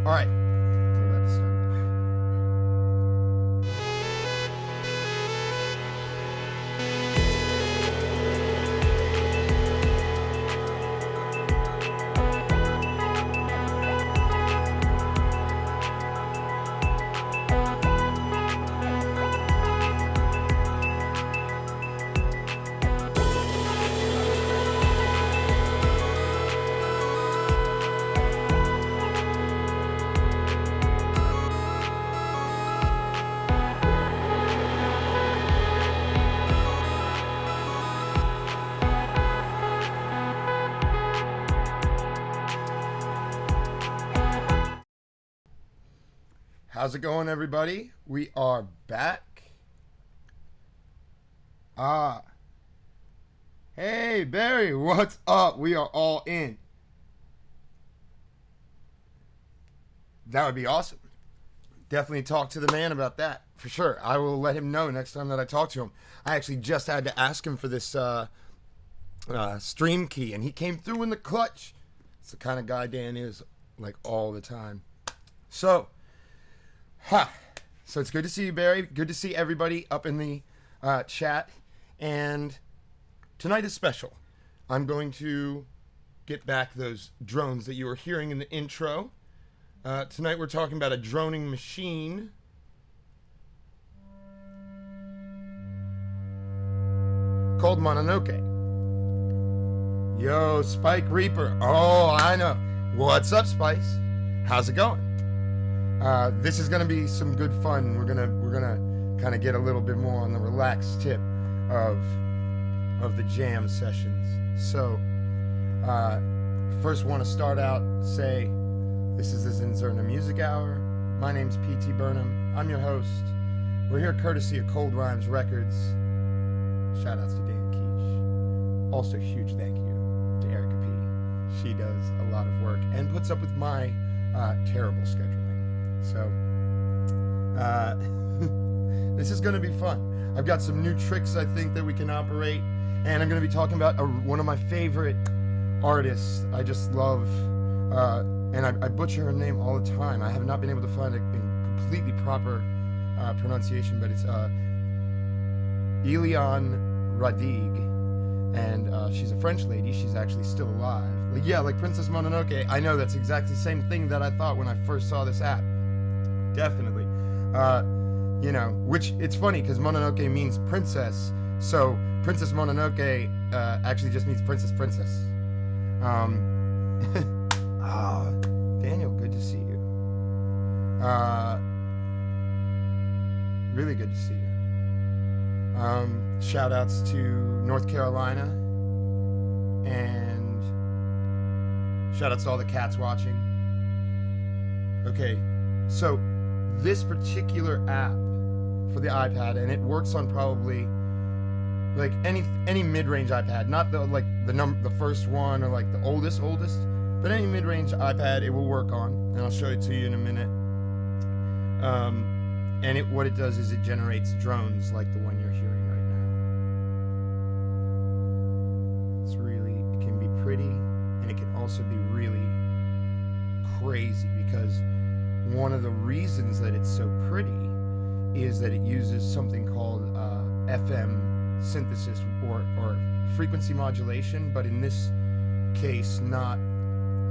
All right. We're about to start. How's it going, everybody? We are back. Hey, Barry, what's up? We are all in. That would be awesome. Definitely talk to the man about that, for sure. I will let him know next time that I talk to him. I actually just had to ask him for this stream key, and he came through in the clutch. It's the kind of guy Dan is, like, all the time. So it's good to see you, Barry. Good to see everybody up in the chat. And tonight is special. I'm going to get back those drones that you were hearing in the intro. Tonight we're talking about a droning machine called Mononoke. Yo, Spike Reaper. Oh, I know. What's up, Spice? How's it going? This is gonna be some good fun. We're gonna kind of get a little bit more on the relaxed tip of the jam sessions. So, first want to start out say this is the ZnZerna Music Hour. My name's PT Burnem. I'm your host. We're here courtesy of Cold Rhymes Records. Shout outs to Dan Keach. Also, huge thank you to Erica P. She does a lot of work and puts up with my terrible scheduling. So, this is going to be fun. I've got some new tricks I think that we can operate, and I'm going to be talking about one of my favorite artists. I just love, and I butcher her name all the time. I have not been able to find a completely proper pronunciation, but it's Elian Radig, and she's a French lady. She's actually still alive. Like Princess Mononoke. I know that's exactly the same thing that I thought when I first saw this app. Definitely. Which it's funny because Mononoke means princess, so Princess Mononoke actually just means princess. Daniel, good to see you. Really good to see you. Shout outs to North Carolina, and shout outs to all the cats watching. Okay, so this particular app for the iPad, and it works on probably like any mid-range iPad, not the first one or like the oldest, but any mid-range iPad it will work on, and I'll show it to you in a minute. And what it does is it generates drones like the one you're hearing right now. It can be pretty, and it can also be really crazy because one of the reasons that it's so pretty is that it uses something called FM synthesis or frequency modulation, but in this case, not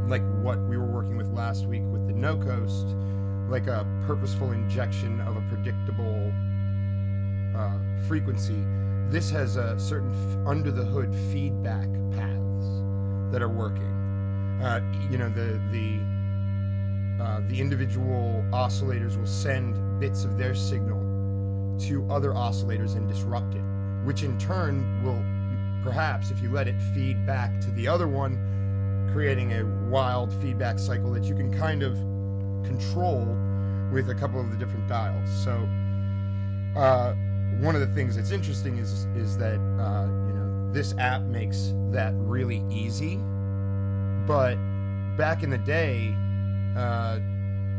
like what we were working with last week with the No Coast, like a purposeful injection of a predictable frequency. This has a certain under-the-hood feedback paths that are working. The individual oscillators will send bits of their signal to other oscillators and disrupt it, which in turn will perhaps, if you let it feed back to the other one, creating a wild feedback cycle that you can kind of control with a couple of the different dials. So one of the things that's interesting is that this app makes that really easy. But back in the day,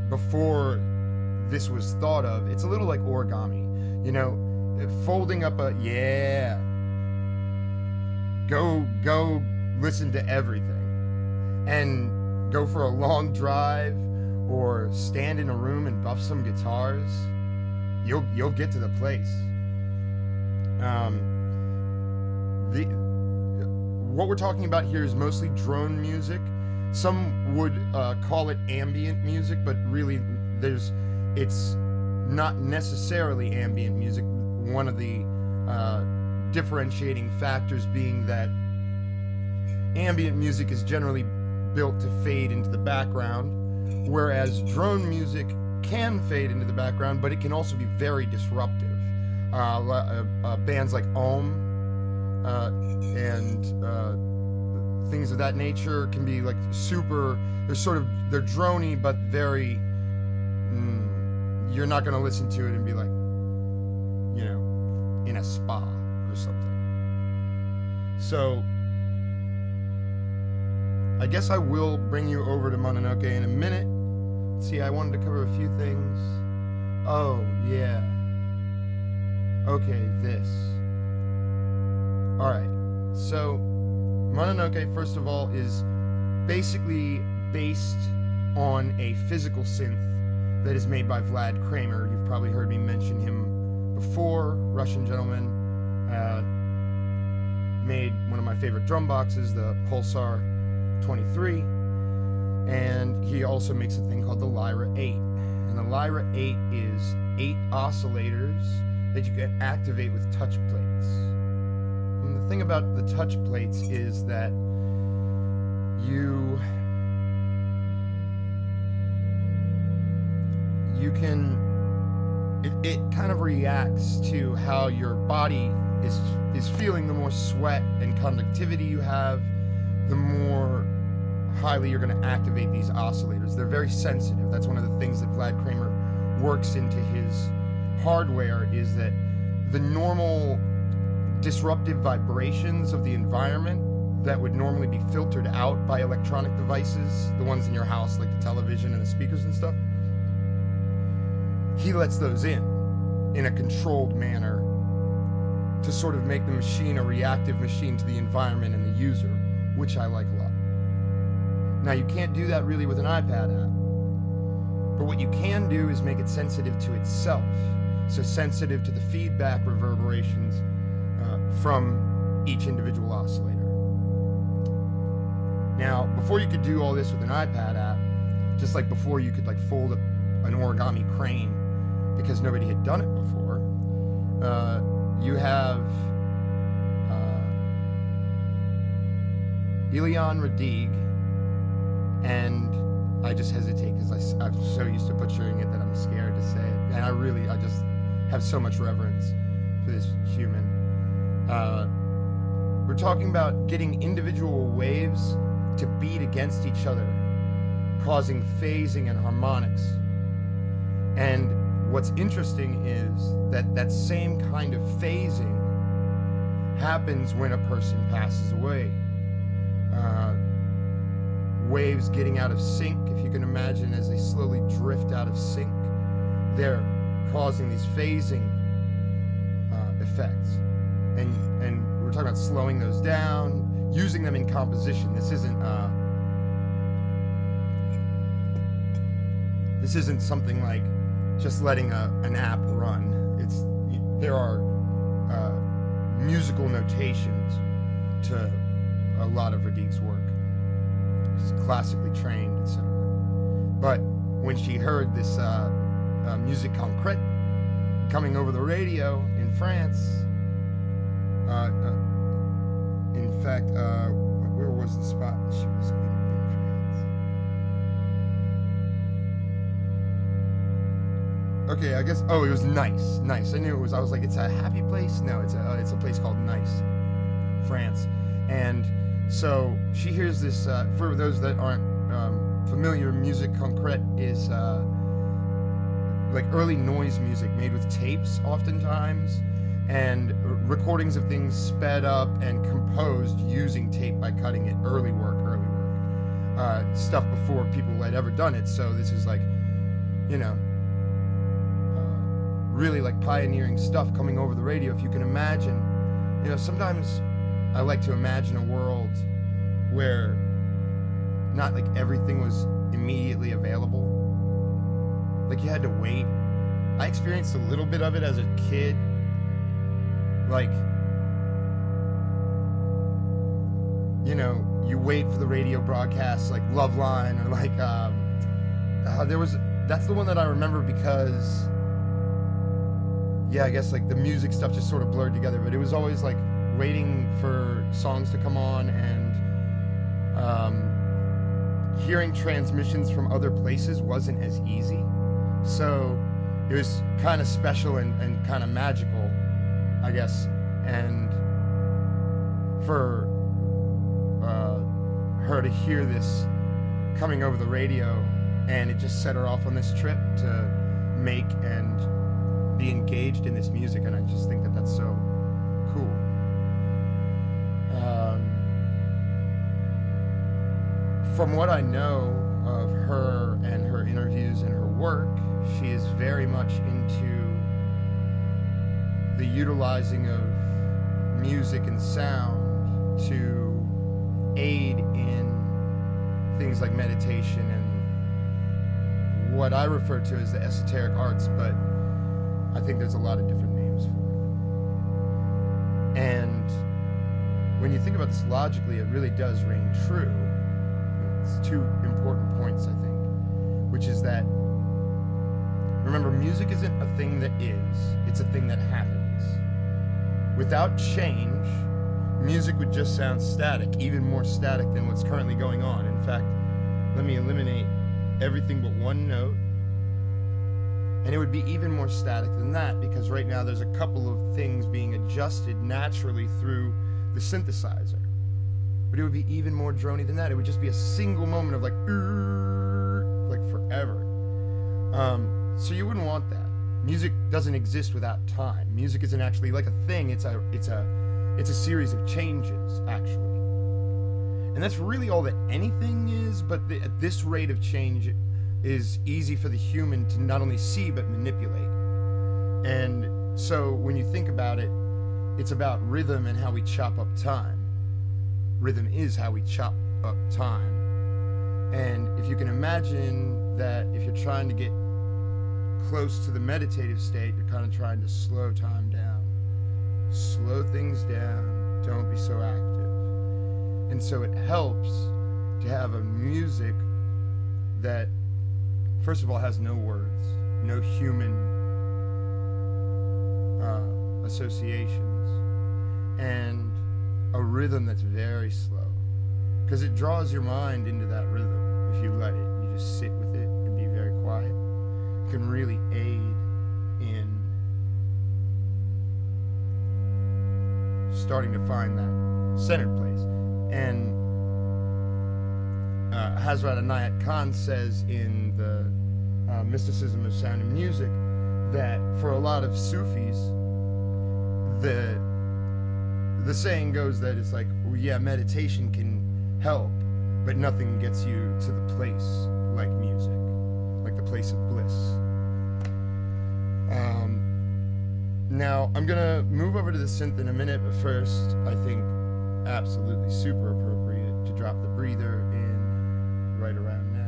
before this was thought of, it's a little like origami. Folding up go listen to everything and go for a long drive or stand in a room and buff some guitars, you'll get to the place. What we're talking about here is mostly drone music. Some would call it ambient music, but really it's not necessarily ambient music. One of the differentiating factors being that ambient music is generally built to fade into the background, whereas drone music can fade into the background, but it can also be very disruptive. Bands like and things of that nature can be like super, they're drony, but very, you're not going to listen to it and be like, in a spa or something. So I guess I will bring you over to Mononoke in a minute. See, I wanted to cover a few things. Oh, yeah. Okay, this. Alright, so Mononoke, first of all, is basically based on a physical synth that is made by Vlad Kramer. You've probably heard me mention him before. Russian gentleman. Made one of my favorite drum boxes, the Pulsar 23. And he also makes a thing called the Lyra 8. And the Lyra 8 is 8 oscillators that you can activate with touch plates. And the thing about the touch plates is that you can, it kind of reacts to how your body is feeling. The more sweat and conductivity you have, the more highly you're going to activate these oscillators. They're very sensitive. That's one of the things that Vlad Kramer works into his hardware, is that the normal disruptive vibrations of the environment that would normally be filtered out by electronic devices, the ones in your house like the television and the speakers and stuff, he lets those in a controlled manner to sort of make the machine a reactive machine to the environment and the user, which I like a lot. Now, you can't do that really with an iPad app, but what you can do is make it sensitive to itself, so sensitive to the feedback reverberations from each individual oscillator. Now, before you could do all this with an iPad app, just like before you could like fold an origami crane because nobody had done it before, you have Elian Radig, and I just hesitate because I'm so used to butchering it that I'm scared to say it. And I just have so much reverence for this human. We're talking about getting individual waves to beat against each other, causing phasing and harmonics. And what's interesting is that same kind of phasing happens when a person passes away. Waves getting out of sync, if you can imagine, as they slowly drift out of sync, they're causing these phasing effects. And we're talking about slowing those down, using them in composition. This isn't something like just letting an app run. There are musical notations to a lot of Radig's work. She's classically trained, etc. But when she heard this musique concrète coming over the radio in France, in fact, where was the spot she was in France? Okay, I guess. Oh, it was Nice. Nice. I knew it was. I was like, it's a happy place. No, it's a place called Nice, France. And so she hears this. For those that aren't familiar, musique concrète is like early noise music made with tapes, oftentimes, and recordings of things sped up and composed using tape by cutting it. Early work. Stuff before people had ever done it. So this is like, really like pioneering stuff coming over the radio. If you can imagine, sometimes I like to imagine a world where not like everything was immediately available. like you had to wait. I experienced a little bit of it as a kid. Like, you know, you wait for the radio broadcasts like Loveline or like that's the one that I remember because I guess like the music stuff just sort of blurred together, but it was always like waiting for songs to come on and hearing transmissions from other places wasn't as easy. So it was kind of special and kind of magical, I guess. And for her to hear this coming over the radio, and it just set her off on this trip to make and be engaged in this music, and I just think that that's so cool. From what I know of her and her interviews and her work, she is very much into the utilizing of music and sound to aid in things like meditation and what I refer to as the esoteric arts, but I think there's a lot of different names for it. And when you think about this logically, it really does ring true. It's two important points, I think, which is that, remember, music isn't a thing that is, it's a thing that happens. Without change, music would just sound static, even more static than what's currently going on. In fact, let me eliminate everything but one note, and it would be even more static than that, because right now there's a couple of things being adjusted naturally through the synthesizer. But it would be even more drony than that. It would just be a single moment of like forever. So you wouldn't want that. Music doesn't exist without time. Music isn't actually like a thing. It's a series of changes, actually. And that's really all that anything is, but at this rate of change is easy for the human to not only see, but manipulate. And so when you think about it, it's about rhythm and how we chop up time. Rhythm is how we chop up time. And if you can imagine that if you're trying to get close to the meditative state, you're kind of trying to slow time down. Slow things down. Don't be so active. And so it helps to have a music that, first of all, has no words, no human associations, and a rhythm that's very slow, because it draws your mind into that rhythm. If you let it, you just sit with it and be very quiet. It can really aid in starting to find that centered place. And Hazrat Inayat Khan says in the Mysticism of Sound and Music that for a lot of Sufis, the saying goes that it's like, well, yeah, meditation can help, but nothing gets you to the place like music, like the place of bliss. Now, I'm gonna move over to the synth in a minute, but first, I think absolutely super appropriate to drop the breather in right around now.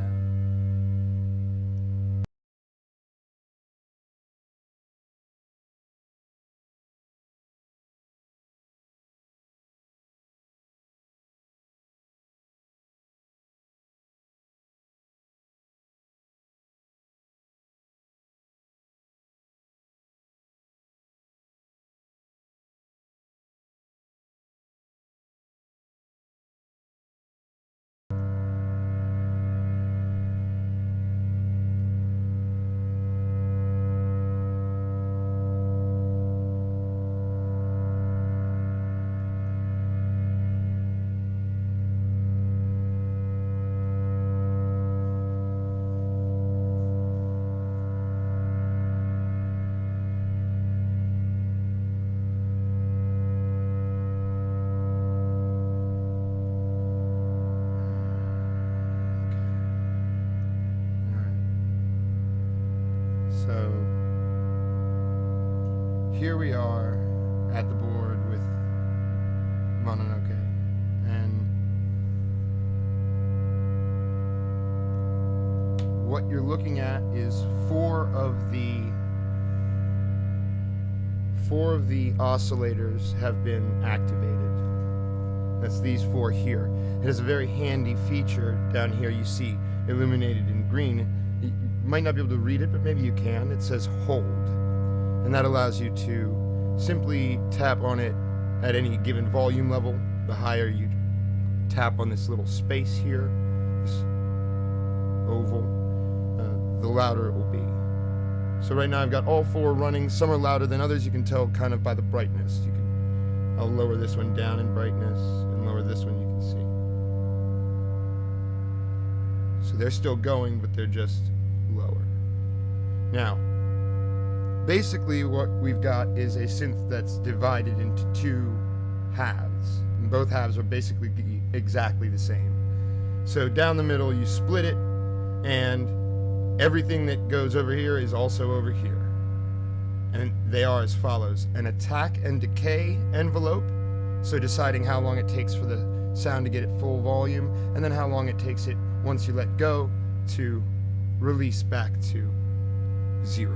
So here we are at the board with Mononoke, and what you're looking at is four of the oscillators have been activated. That's these four here. It has a very handy feature down here you see illuminated in green. You might not be able to read it, but maybe you can. It says hold. And that allows you to simply tap on it at any given volume level. The higher you tap on this little space here, this oval, the louder it will be. So right now I've got all four running. Some are louder than others. You can tell kind of by the brightness. I'll lower this one down in brightness and lower this one, you can see. So they're still going, but they're just lower. Now, basically what we've got is a synth that's divided into two halves. And both halves are basically exactly the same. So down the middle you split it, and everything that goes over here is also over here. And they are as follows: an attack and decay envelope, so deciding how long it takes for the sound to get at full volume, and then how long it takes it once you let go to release back to 0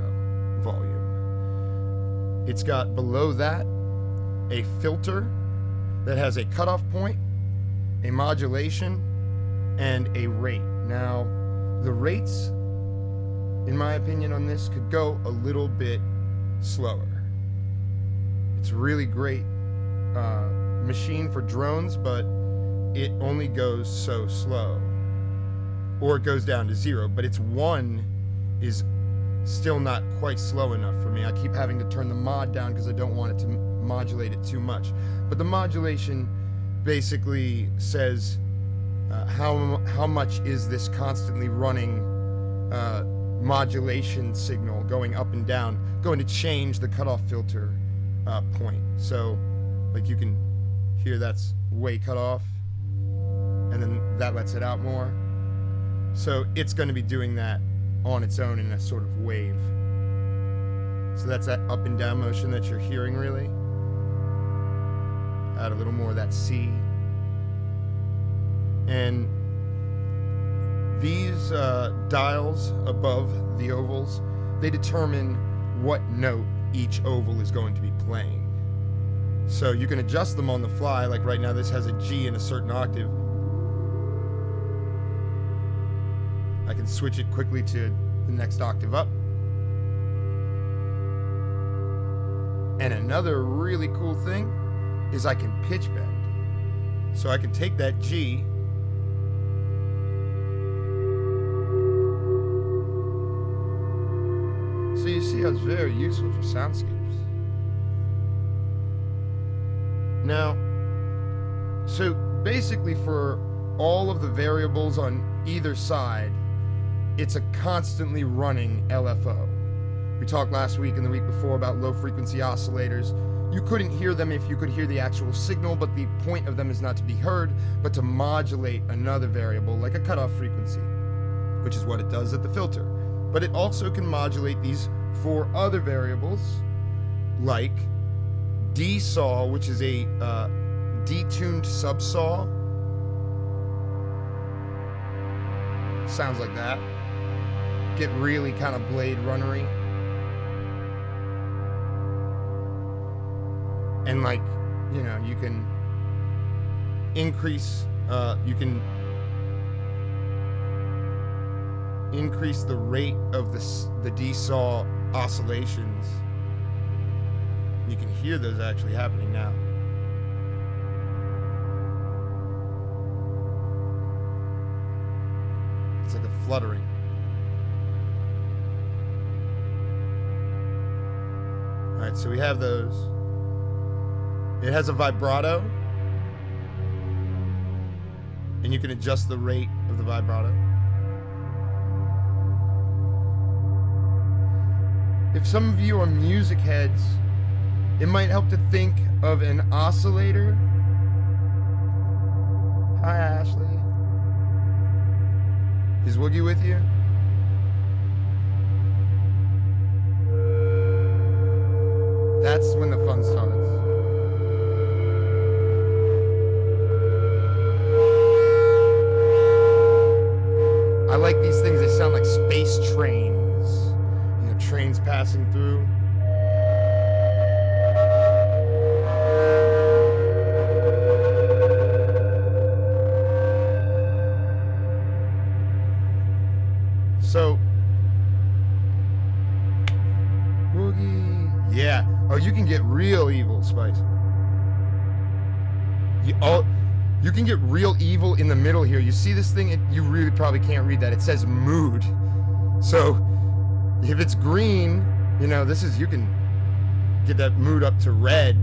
volume. It's got below that a filter that has a cutoff point, a modulation, and a rate. Now, the rates, in my opinion on this, could go a little bit slower. It's a really great machine for drones, but it only goes so slow. Or it goes down to 0, but its 1 is still not quite slow enough for me. I keep having to turn the mod down because I don't want it to modulate it too much. But the modulation basically says how much is this constantly running modulation signal going up and down going to change the cutoff filter point. So like you can hear that's way cut off, and then that lets it out more. So it's going to be doing that on its own in a sort of wave. So that's that up and down motion that you're hearing, really. Add a little more of that C. And these dials above the ovals, they determine what note each oval is going to be playing. So you can adjust them on the fly. Like right now this has a G in a certain octave. I can switch it quickly to the next octave up. And another really cool thing is I can pitch bend. So I can take that G so you see how it's very useful for soundscapes. Now, so basically for all of the variables on either side, it's a constantly running LFO. We talked last week and the week before about low frequency oscillators. You couldn't hear them if you could hear the actual signal, but the point of them is not to be heard, but to modulate another variable like a cutoff frequency, which is what it does at the filter. But it also can modulate these 4 other variables like D-saw, which is a detuned subsaw. Sounds like that. Get really kind of Blade Runnery. And like, you know, you can increase the rate of the D-saw oscillations. You can hear those actually happening now. It's like a fluttering. Alright, so we have those. It has a vibrato, and you can adjust the rate of the vibrato. If some of you are music heads, it might help to think of an oscillator. Hi, Ashley. Is Woogie with you? That's when the fun starts. I like these things, they sound like space passing through. So, Woogie. Yeah. Oh, you can get real evil, Spice. You can get real evil in the middle here. You see this thing? You really probably can't read that. It says mood. So, if it's green, you know, you can get that mood up to red.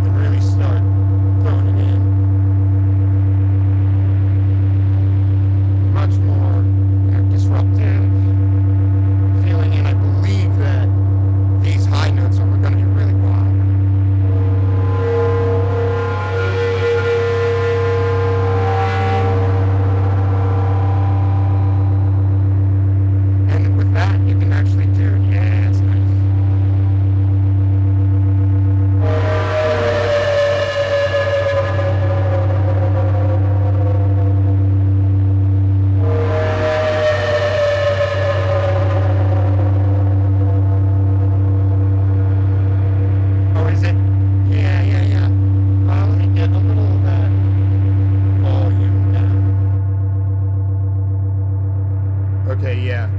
And really start throwing it in. Much more disruptive feeling, and I believe that these high notes are going to be really wild. And with that, you can actually do, yeah, it's nice. Oh, is it? Yeah. Well, let me get a little of that volume down. Okay, yeah.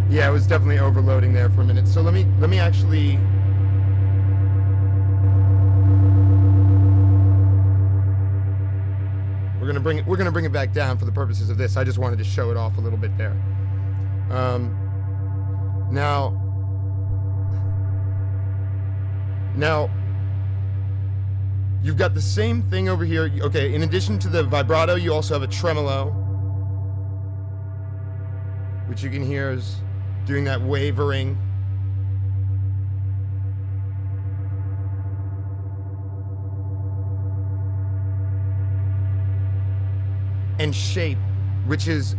Yeah, it was definitely overloading there for a minute. So let me actually. We're gonna bring it back down for the purposes of this. I just wanted to show it off a little bit there. Now, you've got the same thing over here. Okay, in addition to the vibrato, you also have a tremolo, which you can hear is doing that wavering. And shape is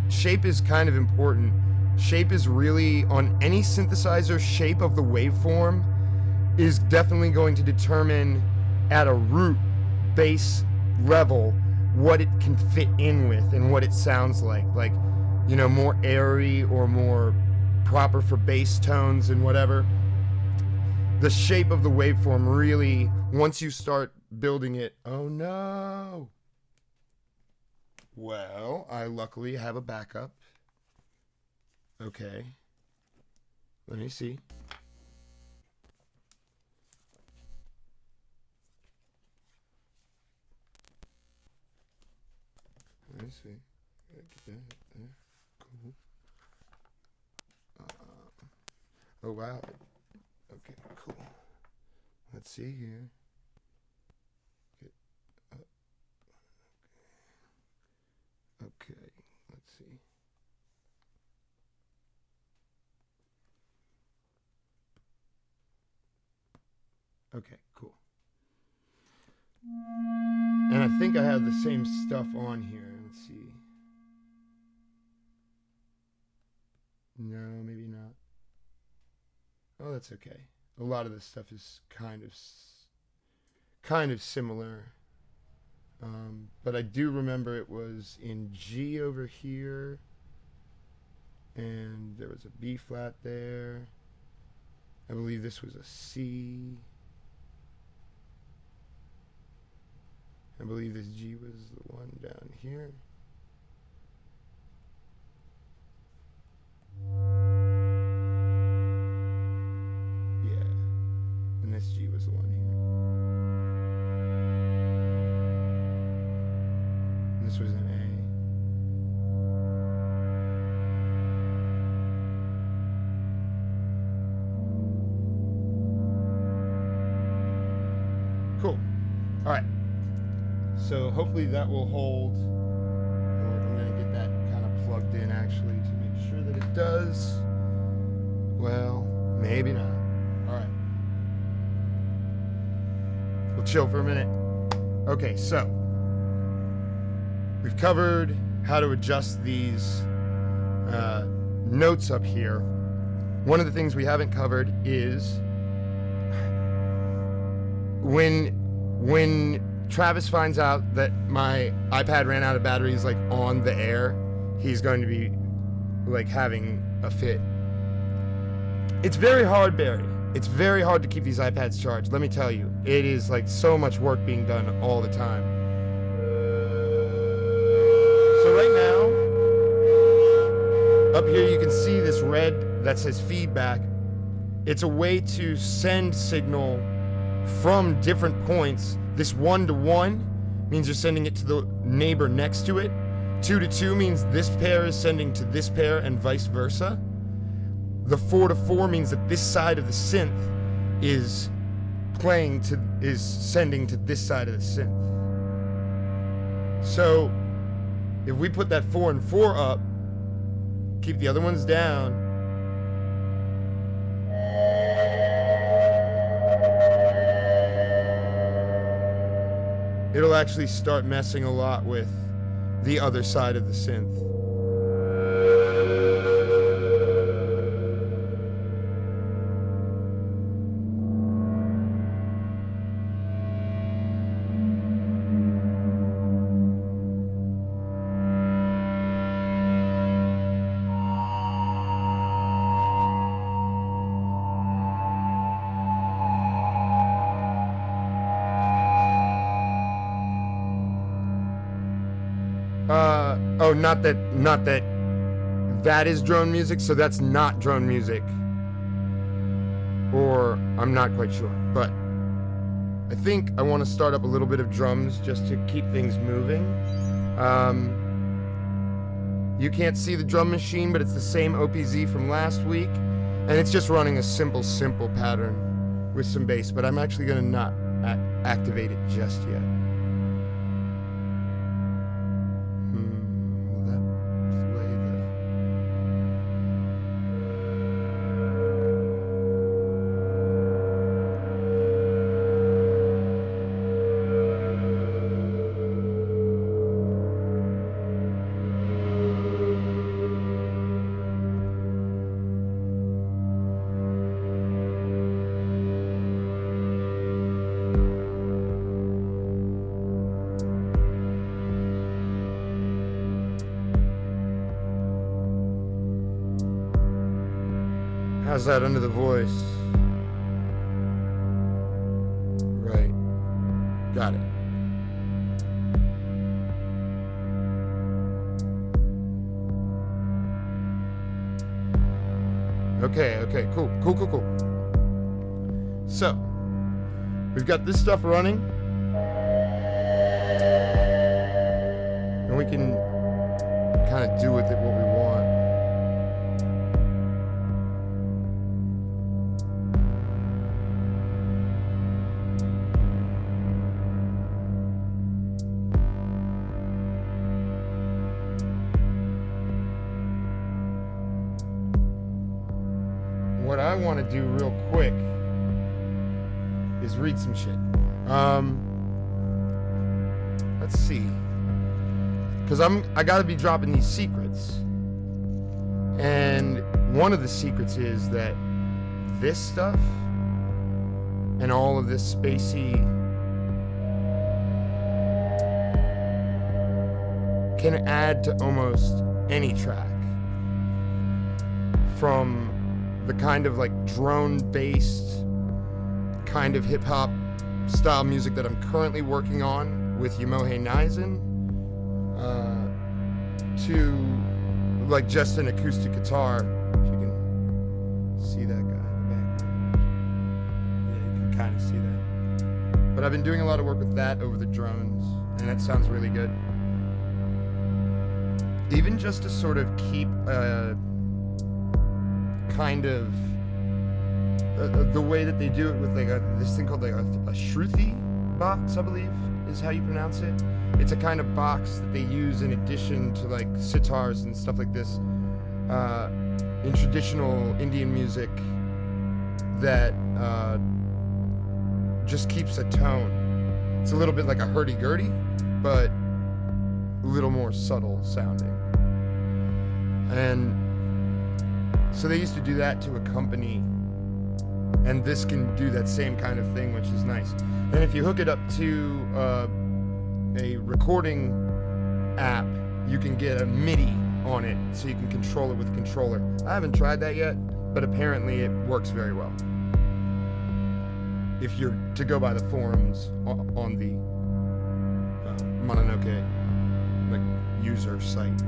kind of important. Shape is really, on any synthesizer, shape of the waveform is definitely going to determine at a root bass level what it can fit in with and what it sounds like. Like, you know, more airy or more proper for bass tones and whatever. The shape of the waveform really, once you start building it, oh no. Well, I luckily have a backup. Okay. Let me see. Let me see. Get that there. Cool. Oh, wow. Okay, cool. Let's see here. Okay, let's see. Okay, cool. And I think I have the same stuff on here. Let's see. No, maybe not. Oh, that's okay. A lot of this stuff is kind of similar. But I do remember it was in G over here, and there was a B flat there. I believe this was a C. I believe this G was the one down here. Yeah, and this G was the one here. This was an A. Cool. All right. So hopefully that will hold. I'm going to get that kind of plugged in actually to make sure that it does. Well, maybe not. All right. We'll chill for a minute. Okay, so we've covered how to adjust these notes up here. One of the things we haven't covered is when Travis finds out that my iPad ran out of batteries, like on the air, he's going to be like having a fit. It's very hard, Barry. It's very hard to keep these iPads charged. Let me tell you, it is like so much work being done all the time. So right now, up here you can see this red that says feedback. It's a way to send signal from different points. This 1-to-1 means you're sending it to the neighbor next to it. 2-to-2 means this pair is sending to this pair and vice versa. The 4-to-4 means that this side of the synth is sending to this side of the synth. So if we put that 4 and 4 up, keep the other ones down, it'll actually start messing a lot with the other side of the synth. Oh, not that is drone music, so that's not drone music. Or, I'm not quite sure, but I think I want to start up a little bit of drums just to keep things moving. You can't see the drum machine, but it's the same OPZ from last week, and it's just running a simple pattern with some bass, but I'm actually going to not activate it just yet. How's that under the voice? Right. Got it. Okay, cool. So, we've got this stuff running. And we can kind of do with it what we want. What I want to do real quick is read some shit. Let's see, because I gotta be dropping these secrets, and one of the secrets is that this stuff and all of this spacey can add to almost any track, from the kind of like drone-based kind of hip-hop style music that I'm currently working on with Yomohe Naizen, to like just an acoustic guitar. If you can see that guy in the background. Yeah, you can kind of see that. But I've been doing a lot of work with that over the drones, and that sounds really good. Even just to sort of keep kind of the way that they do it with like this thing called like a Shruti box, I believe is how you pronounce it. It's a kind of box that they use in addition to like sitars and stuff like this in traditional Indian music that just keeps a tone. It's a little bit like a hurdy-gurdy, but a little more subtle sounding. And so they used to do that to accompany, and this can do that same kind of thing, which is nice. And if you hook it up to a recording app, you can get a MIDI on it so you can control it with a controller. I haven't tried that yet, but apparently it works very well. If you're to go by the forums on the Mononoke user site.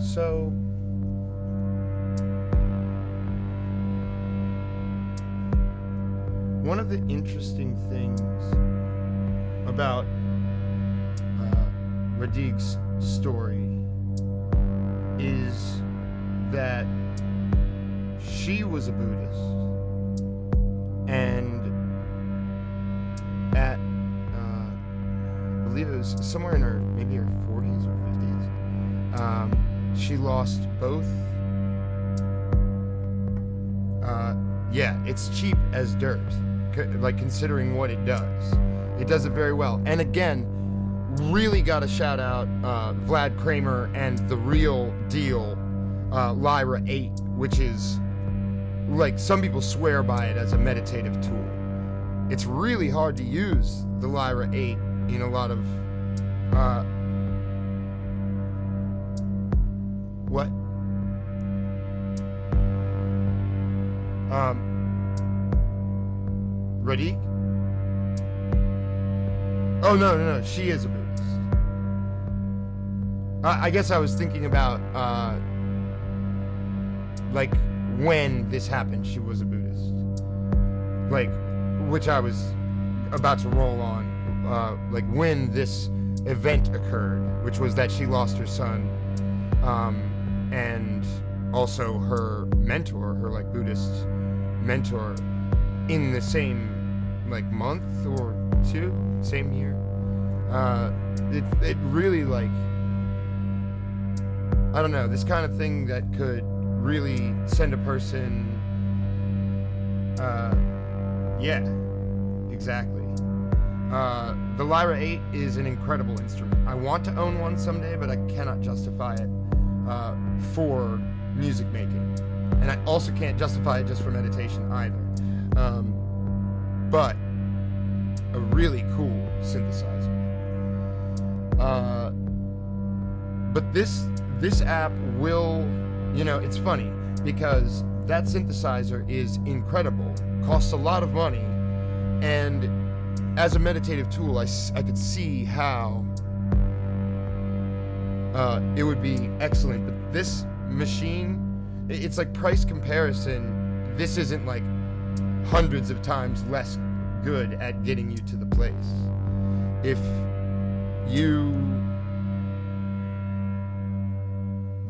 So, one of the interesting things about Radig's story is that she was a Buddhist, and at I believe it was somewhere in her maybe her 40s or 50s. She lost both. Yeah, it's cheap as dirt, like considering what it does. It does it very well. And again, really got to shout out Vlad Kramer and the real deal Lyra 8, which is, like, some people swear by it as a meditative tool. It's really hard to use the Lyra 8 in a lot of what? Radig? Oh, no, she is a Buddhist. I guess I was thinking about, like, when this happened, she was a Buddhist. Like, which I was about to roll on, like, when this event occurred, which was that she lost her son, and also her mentor, her, like, Buddhist mentor, in the same, like, month or two, same year. It really, like, I don't know, this kind of thing that could really send a person, yeah, exactly. The Lyra 8 is an incredible instrument. I want to own one someday, but I cannot justify it for music making. And I also can't justify it just for meditation either. But a really cool synthesizer. But this app will, you know, it's funny because that synthesizer is incredible, costs a lot of money, and as a meditative tool, I could see how it would be excellent. But this machine, it's like price comparison, this isn't like hundreds of times less good at getting you to the place. If you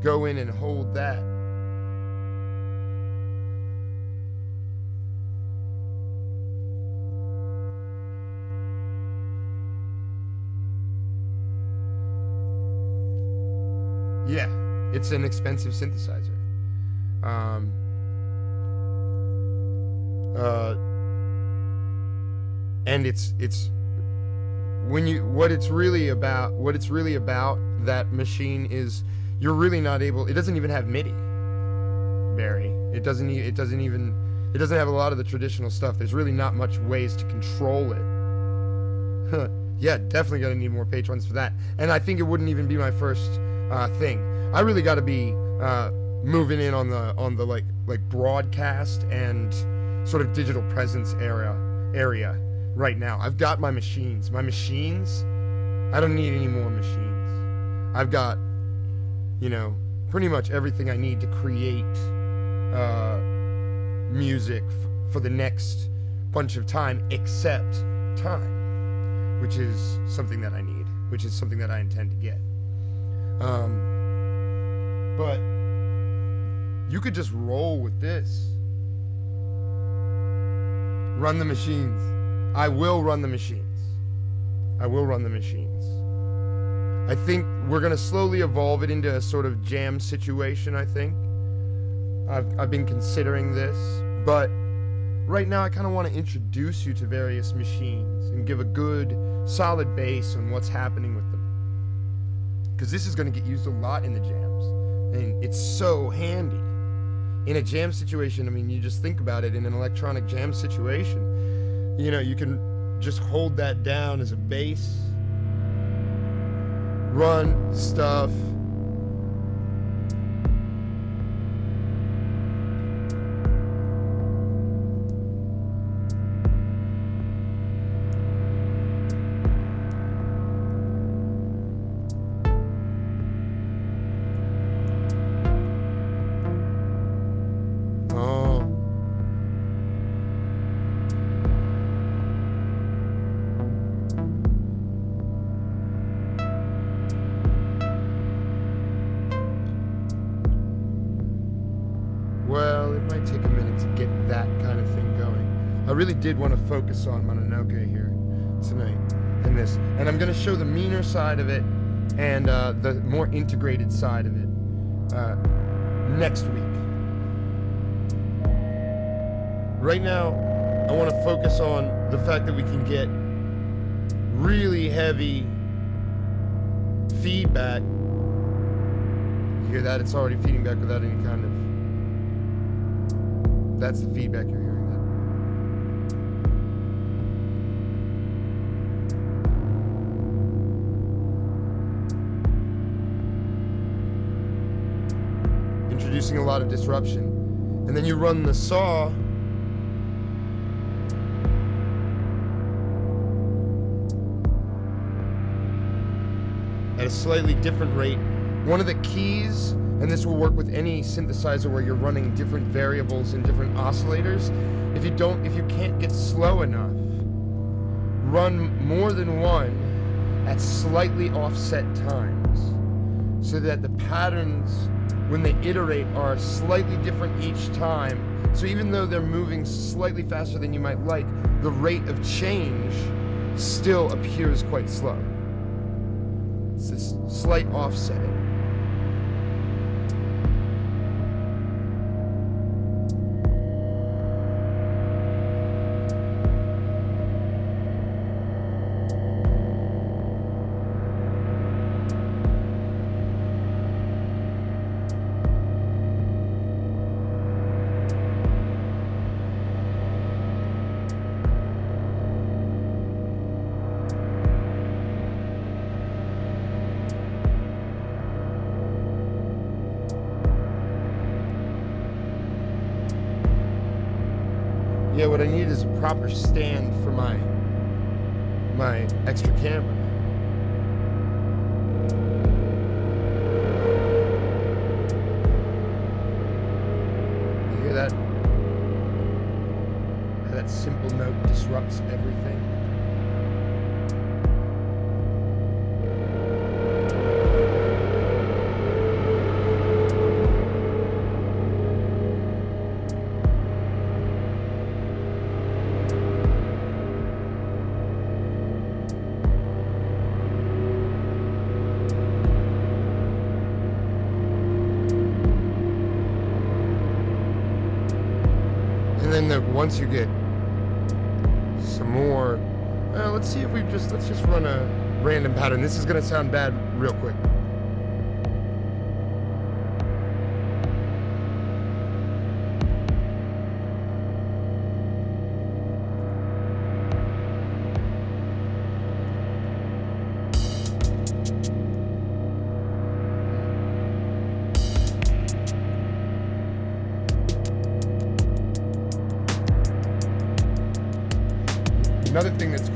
go in and hold that, yeah, it's an expensive synthesizer. And it's when you what it's really about that machine is you're really not able. It doesn't even have MIDI, Barry. It doesn't have a lot of the traditional stuff. There's really not much ways to control it. Yeah, definitely gonna need more patrons for that. And I think it wouldn't even be my first thing. I really got to be moving in on the like broadcast and sort of digital presence area right now. I've got my machines. My machines, I don't need any more machines. I've got, pretty much everything I need to create music for the next bunch of time, except time, which is something that I need, which is something that I intend to get. But you could just roll with this. Run the machines. I will run the machines. I will run the machines. I think we're going to slowly evolve it into a sort of jam situation, I think. I've been considering this, but right now I kind of want to introduce you to various machines and give a good, solid base on what's happening with them. Because this is going to get used a lot in the jams, and it's so handy. In a jam situation, I mean, you just think about it, in an electronic jam situation, you can just hold that down as a bass, run stuff, take a minute to get that kind of thing going. I really did want to focus on Mononoke here tonight and this. And I'm going to show the meaner side of it and the more integrated side of it next week. Right now, I want to focus on the fact that we can get really heavy feedback. You hear that? It's already feeding back without any kind of... That's the feedback you're hearing. That. Introducing a lot of disruption. And then you run the saw. At a slightly different rate. One of the keys, and this will work with any synthesizer where you're running different variables and different oscillators, if you can't get slow enough, run more than one at slightly offset times, so that the patterns, when they iterate, are slightly different each time. So even though they're moving slightly faster than you might like, the rate of change still appears quite slow. It's this slight offsetting. Yeah, what I need is a proper stand for my extra camera. You hear that? How that simple note disrupts everything. And then once you get some more, let's see if let's just run a random pattern. This is gonna sound bad real quick. Another thing that's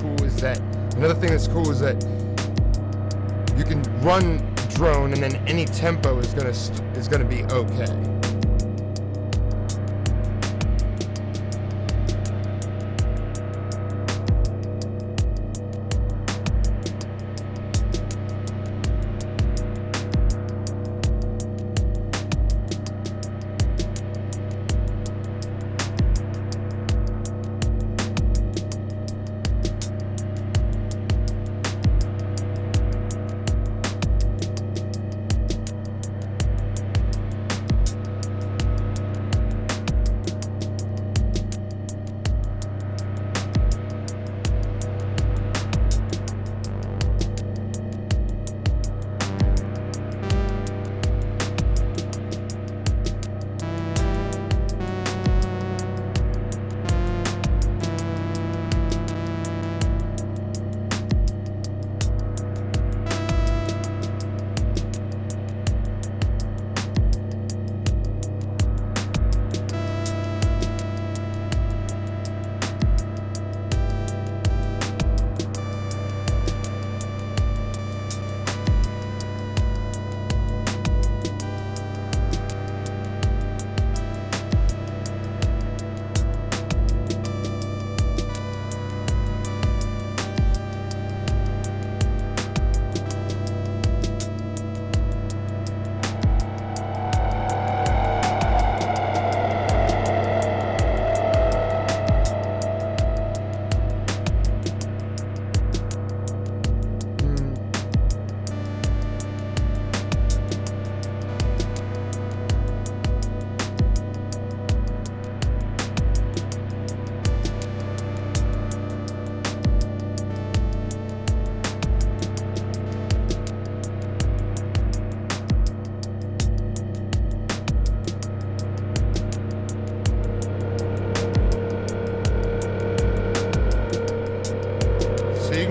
cool is that you can run drone and then any tempo is gonna be okay.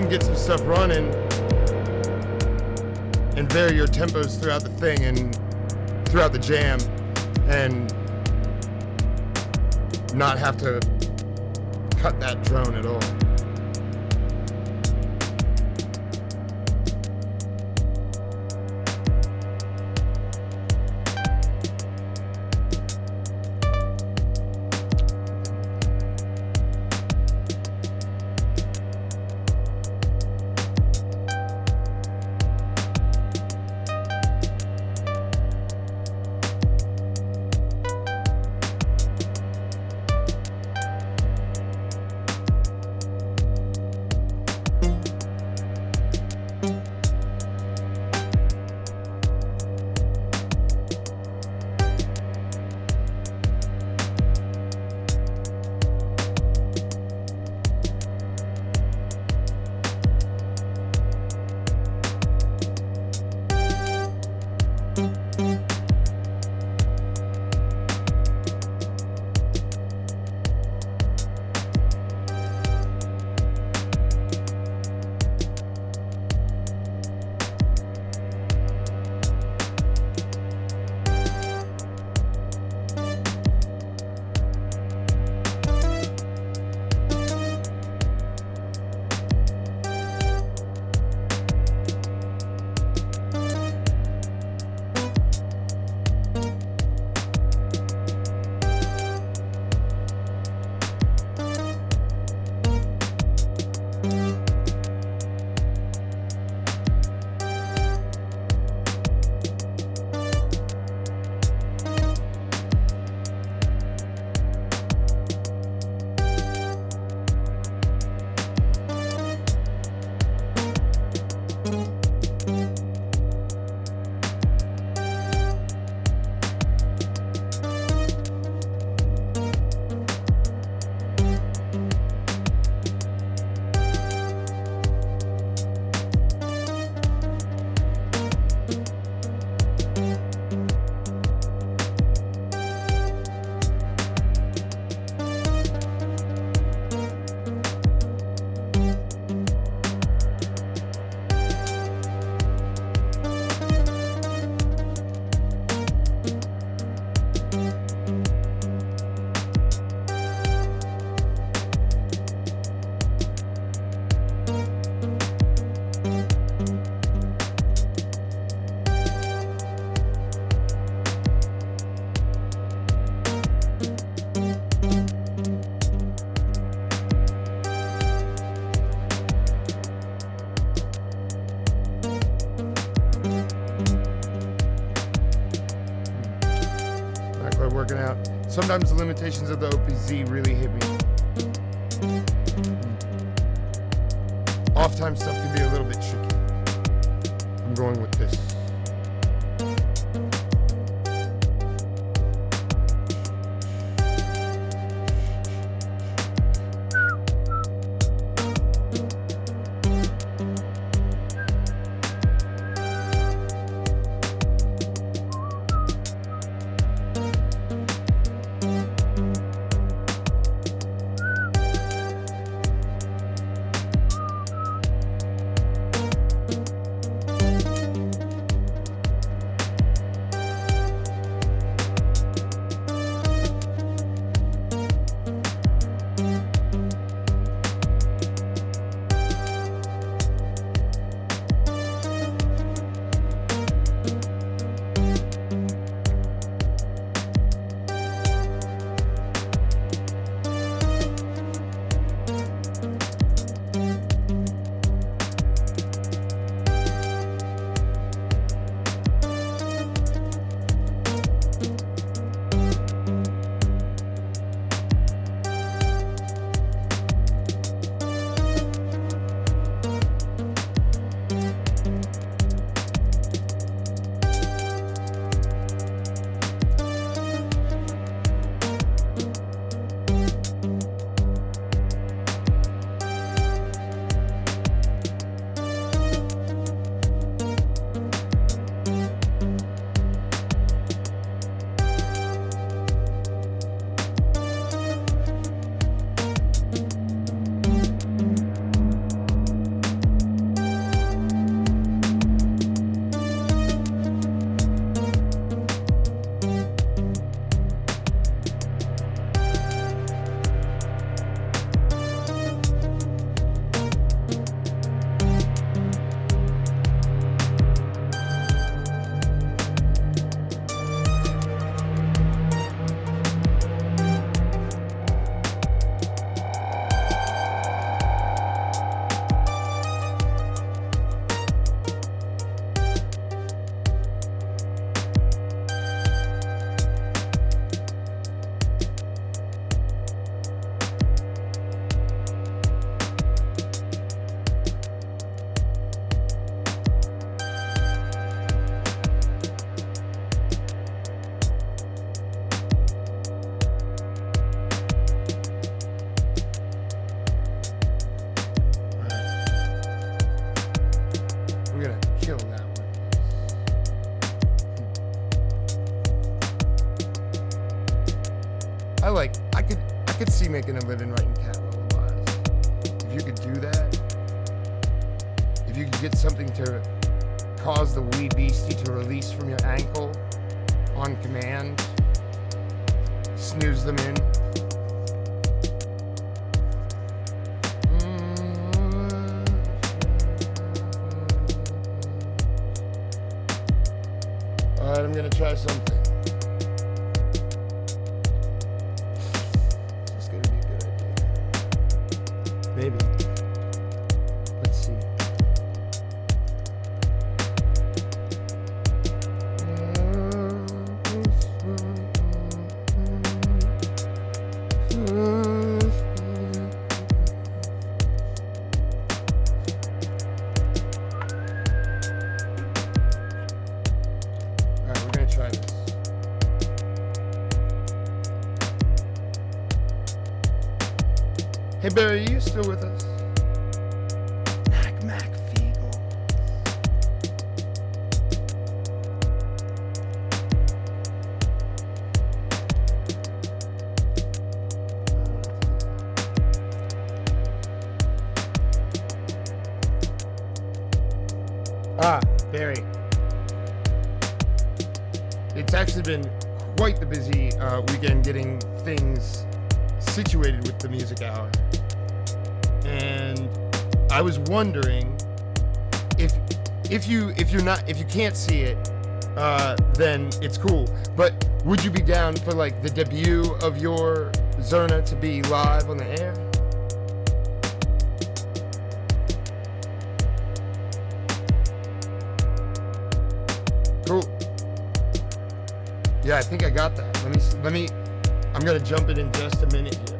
Get some stuff running and vary your tempos throughout the thing and throughout the jam and not have to cut that drone at all. working out. Sometimes the limitations of the OPZ really hit me. Off-time stuff can be a little bit tricky. I'm going with this. I could see making a living writing cat lullabies. If you could do that, if you could get something to cause the wee beastie to release from your ankle on command, snooze them in. Alright, I'm gonna try something. Maybe. Let's see. Alright, we're gonna try this. Hey Barry, are you still with us? Mac Feegle. Barry. It's actually been quite the busy weekend getting things situated with the music hour. And I was wondering if you can't see it, then it's cool. But would you be down for like the debut of your ZnZerna to be live on the air? Cool. Yeah, I think I got that. I'm gonna jump in just a minute here.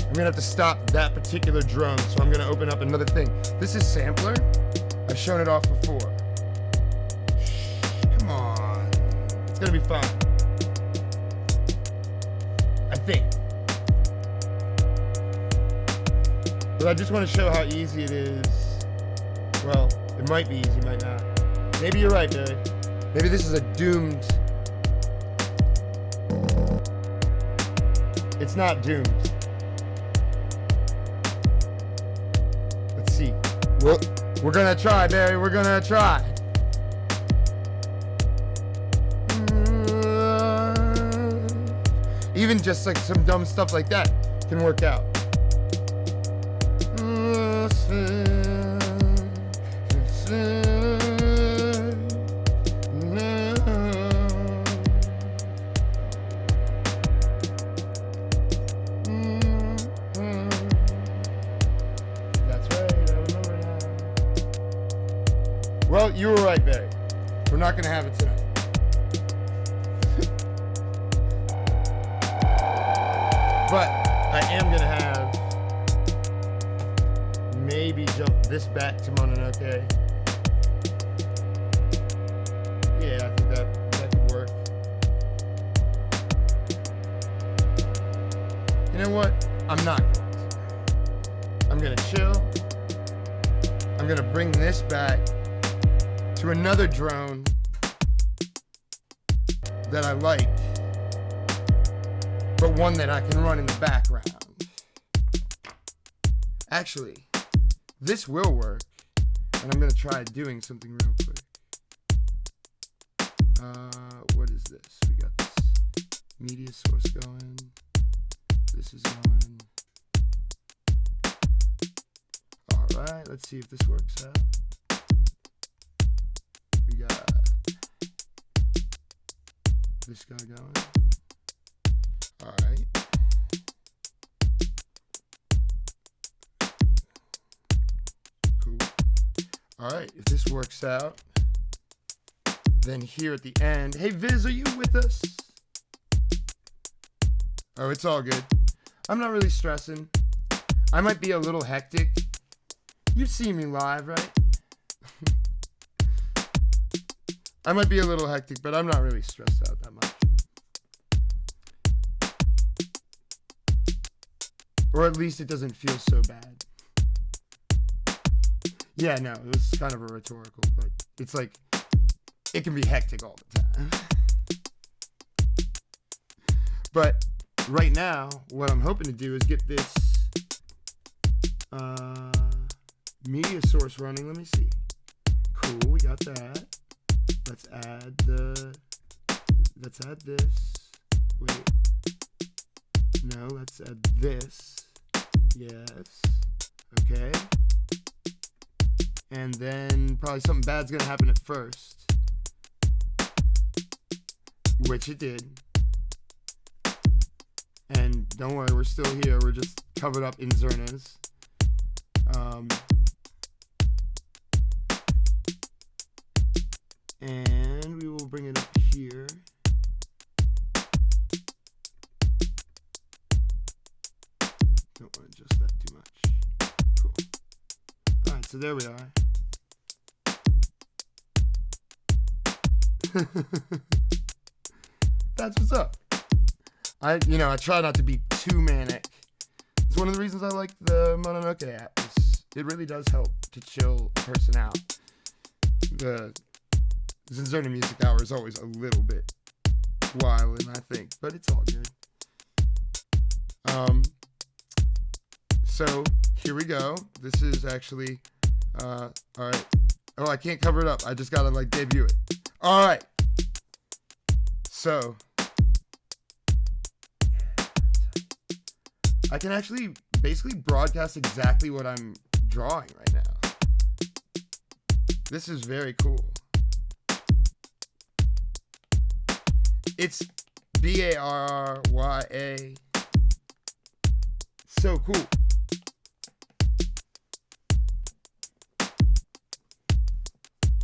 I'm gonna have to stop that particular drone, so I'm gonna open up another thing. This is sampler. I've shown it off before. Come on. It's gonna be fun. I think. But I just want to show how easy it is. Well, it might be easy, might not. Maybe you're right, Barry. Maybe this is a doomed... It's not doomed. Let's see. We're gonna try, Barry. We're gonna try. Even just like some dumb stuff like that can work out. Well, you were right, Barry. We're not going to have it tonight. But I am going to have maybe jump this back to Mononoke. Yeah, I think that could work. You know what? I'm not going to. I'm going to chill. I'm going to bring this back to another drone that I like, but one that I can run in the background. Actually, this will work, and I'm gonna try doing something real quick. What is this? We got this media source going. This is going. All right, let's see if this works out. We got this guy going. All right. Cool. All right. If this works out, then here at the end, hey Viz, are you with us? Oh, it's all good. I'm not really stressing. I might be a little hectic. You've seen me live, right? I might be a little hectic, but I'm not really stressed out that much. Or at least it doesn't feel so bad. Yeah, no, it was kind of a rhetorical, but it's like, it can be hectic all the time. But right now, what I'm hoping to do is get this media source running. Let me see. Cool, we got that. Let's add this. Wait. No, let's add this. Yes. Okay. And then probably something bad's gonna happen at first. Which it did. And don't worry, we're still here. We're just covered up in ZnZernas. And we will bring it up here. Don't want to adjust that too much. Cool. Alright, so there we are. That's what's up. I try not to be too manic. It's one of the reasons I like the Mononoke app. It really does help to chill a person out. The ZnZerna Music Hour is always a little bit wildin', I think, but it's all good. So here we go. This is actually, all right. Oh, I can't cover it up. I just gotta like debut it. All right. So I can actually basically broadcast exactly what I'm drawing right now. This is very cool. It's BARRYA. So cool.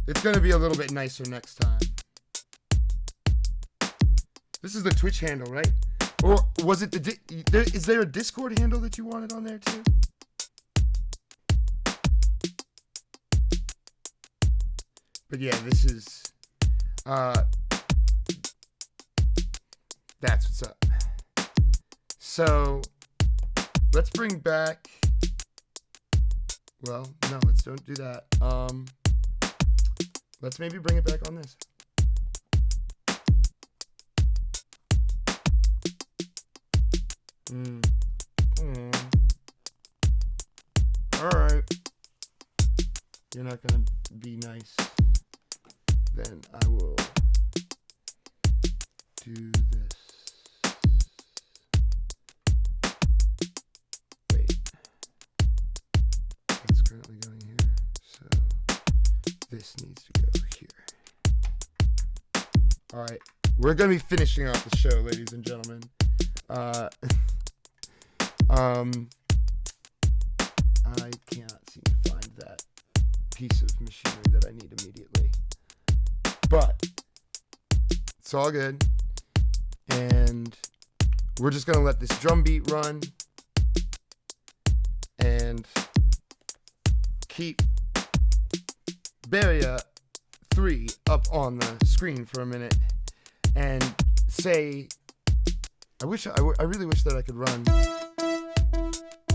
It's going to be a little bit nicer next time. This is the Twitch handle, right? Or was it is there a Discord handle that you wanted on there too? But yeah, this is, that's what's up. So, let's bring back, well, no, let's don't do that. Let's maybe bring it back on this. Alright. You're not gonna be nice. Then I will do this. Wait. That's currently going here. So this needs to go here. Alright. We're going to be finishing off the show, ladies and gentlemen. I cannot seem to find that piece of machinery that I need immediately. But it's all good. And we're just going to let this drum beat run and keep Barrier 3 up on the screen for a minute and say, I really wish that I could run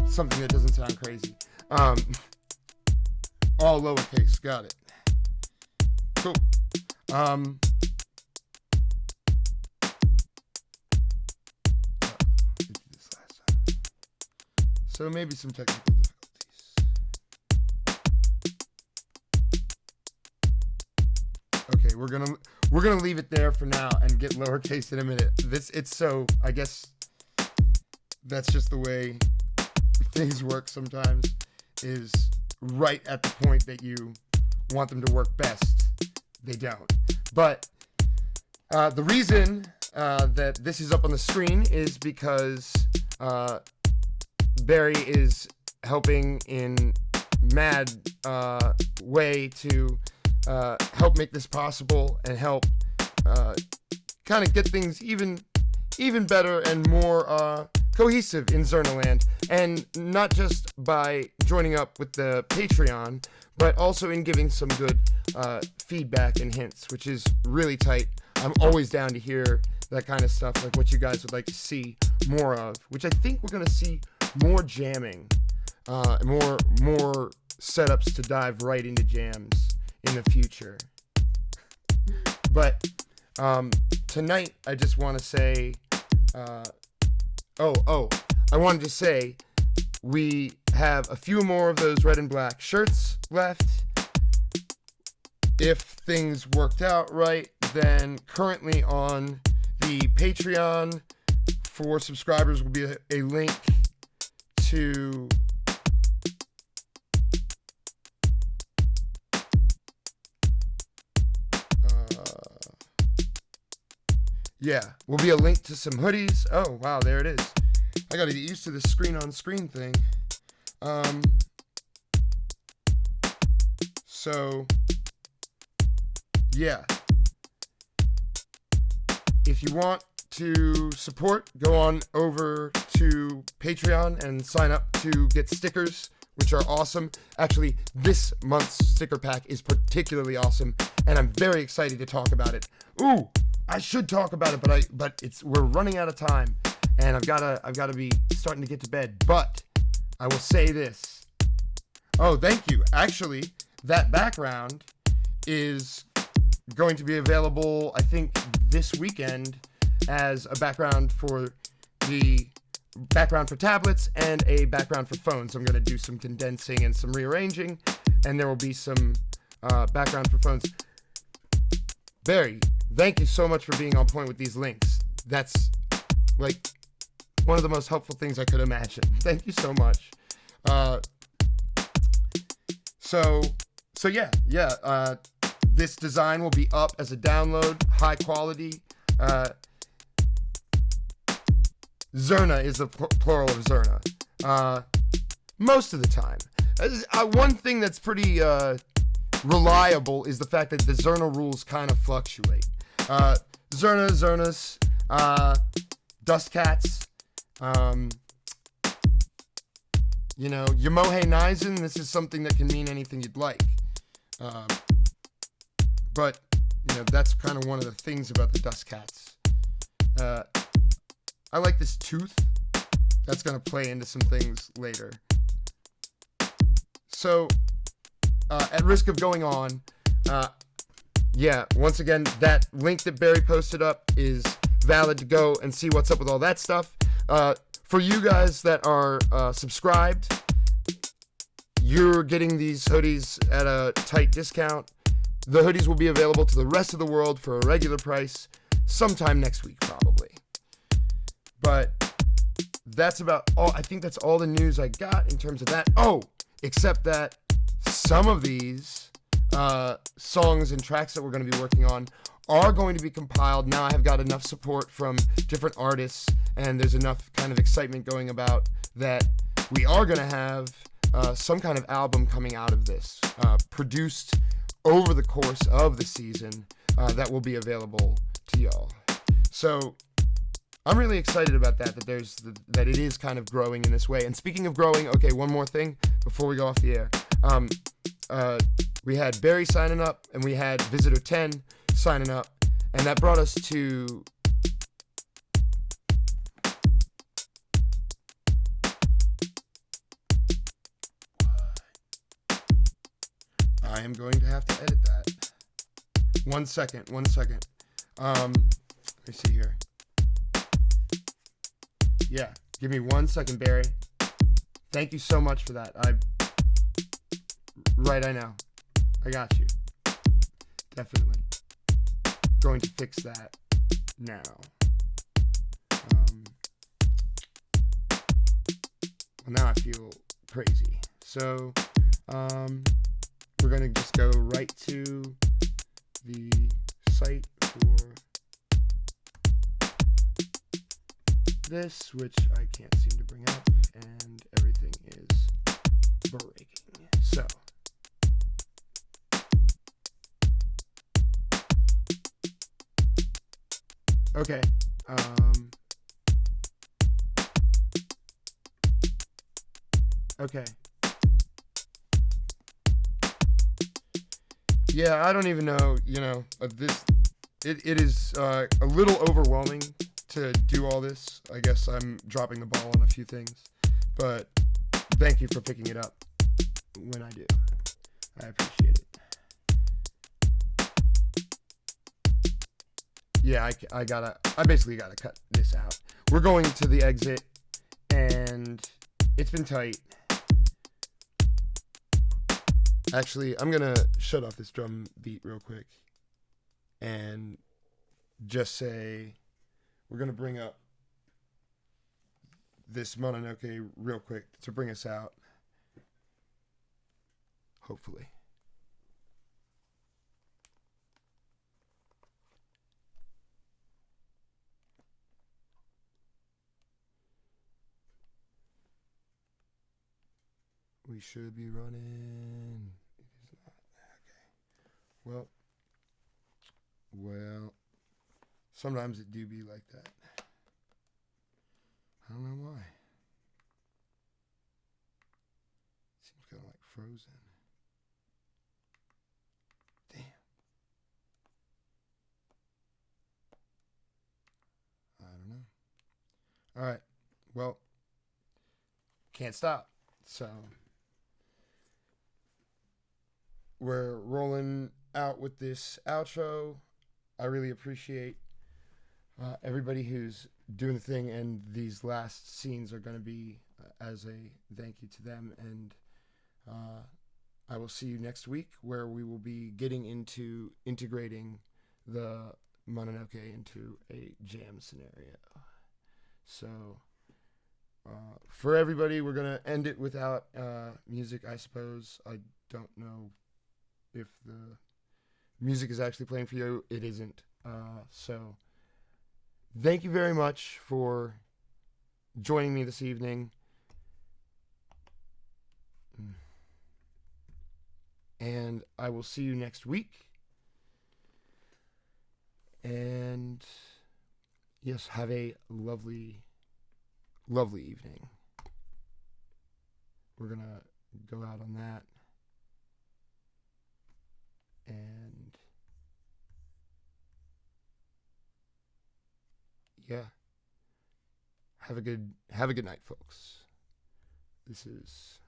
something that doesn't sound crazy. All lowercase, got it. Cool. We did this last time. So maybe some technical difficulties. Okay, we're gonna leave it there for now and get lowercase in a minute. I guess that's just the way things work sometimes, is right at the point that you want them to work best, they don't. But the reason that this is up on the screen is because Barry is helping in mad way to help make this possible and help kind of get things even better and more cohesive in ZnZerna, and not just by joining up with the Patreon, but also in giving some good feedback and hints, which is really tight. I'm always down to hear that kind of stuff, like what you guys would like to see more of, which I think we're going to see more jamming, more setups to dive right into jams in the future. But tonight, I just want to say, I wanted to say we have a few more of those red and black shirts left. If things worked out right, then currently on the Patreon for subscribers will be a link to will be a link to some hoodies. Oh, wow, there it is. I gotta get used to this screen-on-screen thing. So, yeah. If you want to support, go on over to Patreon and sign up to get stickers, which are awesome. Actually, this month's sticker pack is particularly awesome, and I'm very excited to talk about it. Ooh, I should talk about it, but we're running out of time, and I've gotta be starting to get to bed. But I will say this. Oh, thank you. Actually, that background is going to be available, I think, this weekend as a background for tablets and a background for phones. I'm going to do some condensing and some rearranging, and there will be some background for phones. Barry, thank you so much for being on point with these links. That's like one of the most helpful things I could imagine. Thank you so much. This design will be up as a download, high quality. ZnZerna is the plural of Zerna. Most of the time. One thing that's pretty reliable is the fact that the ZnZerna rules kind of fluctuate. ZnZernas, Dust Cats. Yamohe Naizen, this is something that can mean anything you'd like. But, that's kind of one of the things about the Dust Cats. I like this tooth. That's going to play into some things later. So, at risk of going on, once again, that link that Barry posted up is valid to go and see what's up with all that stuff. For you guys that are subscribed, you're getting these hoodies at a tight discount. The hoodies will be available to the rest of the world for a regular price sometime next week, probably. But that's about all. I think that's all the news I got in terms of that. Oh, except that some of these songs and tracks that we're going to be working on are going to be compiled. Now I have got enough support from different artists, and there's enough kind of excitement going about that we are going to have some kind of album coming out of this, produced over the course of the season, that will be available to y'all. So I'm really excited about that that it is kind of growing in this way. And speaking of growing, okay, one more thing before we go off the air. We had Barry signing up, and we had Visitor 10 signing up, and that brought us to I am going to have to edit that. One second. Let me see here. Yeah, give me 1 second, Barry. Thank you so much for that. I know. I got you. Definitely. Going to fix that now. Well, now I feel crazy. So, we're going to just go right to the site for this, which I can't seem to bring up, and everything is breaking. So, okay, okay. Yeah, I don't even know, it is a little overwhelming to do all this. I guess I'm dropping the ball on a few things, but thank you for picking it up when I do. I appreciate it. Yeah, I basically gotta cut this out. We're going to the exit, and it's been tight. Actually, I'm gonna shut off this drum beat real quick and just say we're gonna bring up this Mononoke real quick to bring us out. Hopefully. We should be running. It is not. Okay. Well, sometimes it do be like that. I don't know why. Seems kind of like frozen. Damn. I don't know. All right. Well, can't stop. So we're rolling out with this outro. I really appreciate everybody who's doing the thing, and these last scenes are going to be as a thank you to them. And I will see you next week, where we will be getting into integrating the Mononoke into a jam scenario. So for everybody, we're going to end it without music, I suppose. I don't know if the music is actually playing for you. It isn't. So thank you very much for joining me this evening. And I will see you next week. And yes, have a lovely, lovely evening. We're going to go out on that. And yeah. Have a good night, folks. This is